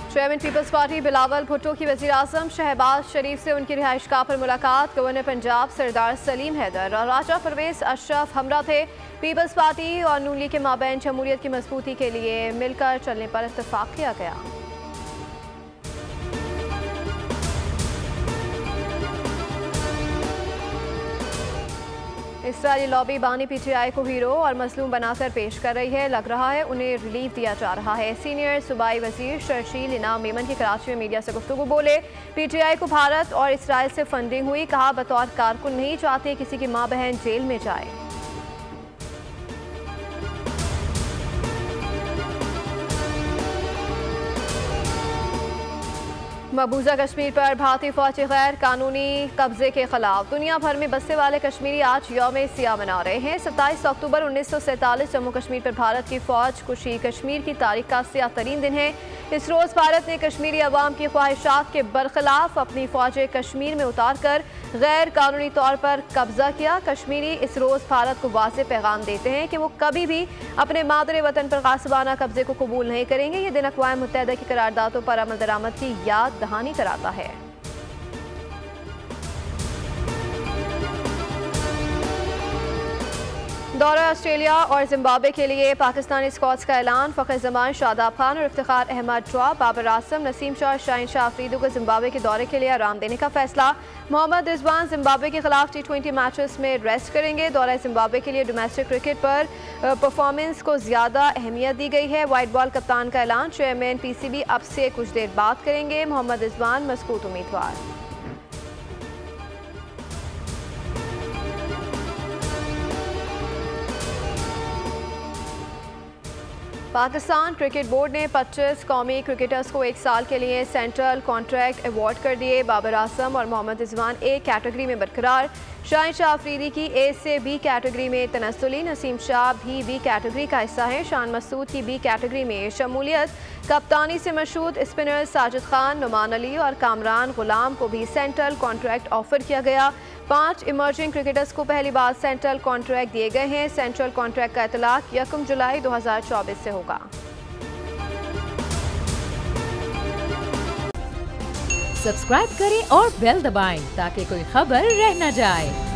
Chairman People's Party Bilawal Bhutto की वज़ीर आज़म शहबाज शरीफ से उनकी रिहाइशगाह पर मुलाकात। गवर्नर पंजाब सरदार सलीम हैदर और राजा परवेज अशरफ हमरा थे। पीपल्स पार्टी और नून लीग के माबैन जमहूरियत की मजबूती के लिए मिलकर चलने पर इत्तफाक किया गया। इसराइली लॉबी बानी पीटीआई को हीरो और मजलूम बनाकर पेश कर रही है। लग रहा है उन्हें रिलीफ दिया जा रहा है। सीनियर सूबाई वजीर शर्शील इनाम मेमन की कराची में मीडिया से गुफ्तगू बोले। पीटीआई को भारत और इसराइल से फंडिंग हुई। कहा बतौर कारकुन नहीं चाहते किसी की माँ बहन जेल में जाए। मकबूजा कश्मीर पर भारतीय फौज के गैर कानूनी कब्जे के खिलाफ दुनिया भर में बसने वाले कश्मीरी आज यौम सियाह मना रहे हैं। 27 अक्टूबर 1947 जम्मू कश्मीर पर भारत की फौज कुशी कश्मीर की तारीख का सियाह तरीन दिन है। इस रोज़ भारत ने कश्मीरी अवाम की ख्वाहिशात के बरखिलाफ अपनी फौजें कश्मीर में उतार कर गैर कानूनी तौर पर कब्जा किया। कश्मीरी इस रोज़ भारत को वाज़ेह पैगाम देते हैं कि वो कभी भी अपने मादरे वतन पर गासिबाना कब्जे को कबूल नहीं करेंगे। ये दिन अक़वाम मुत्तहिदा की करारदादों पर अमल दरामद की याद दहानी कराता है। दौरा ऑस्ट्रेलिया और जिम्बाब्वे के लिए पाकिस्तानी स्क्वाड्स का ऐलान। फ़खर जमान, शादाब खान और इफ्तिखार अहमद ड्रॉप। बाबर आसम, नसीम शाह, शाहीन शाह अफरीदी को जिम्बाब्वे के दौरे के लिए आराम देने का फैसला। मोहम्मद रिजवान जिम्बाब्वे के खिलाफ T20 मैचेस में रेस्ट करेंगे। दौरा जिम्बाब्वे के लिए डोमेस्टिक क्रिकेट पर परफॉर्मेंस को ज़्यादा अहमियत दी गई है। वाइट बॉल कप्तान का ऐलान। चेयरमैन PCB अब से कुछ देर बाद करेंगे। मोहम्मद रिजवान मजबूत उम्मीदवार। पाकिस्तान क्रिकेट बोर्ड ने 25 कौमी क्रिकेटर्स को 1 साल के लिए सेंट्रल कॉन्ट्रैक्ट अवार्ड कर दिए। बाबर आसम और मोहम्मद रिजवान A कैटेगरी में बरकरार। शाहीन शाह अफरीदी की A से B कैटेगरी में तनस्सुली। नसीम शाह भी B कैटेगरी का हिस्सा है। शान मसूद की B कैटेगरी में शमूलियत। कप्तानी से मशहूर स्पिनर साजिद खान, नुमान अली और कामरान गुलाम को भी सेंट्रल कॉन्ट्रैक्ट ऑफर किया गया। 5 इमर्जिंग क्रिकेटर्स को पहली बार सेंट्रल कॉन्ट्रैक्ट दिए गए हैं। सेंट्रल कॉन्ट्रैक्ट का इतलाक 1 जुलाई 2024 से होगा। सब्सक्राइब करें और बेल दबाएं ताकि कोई खबर रह न जाए।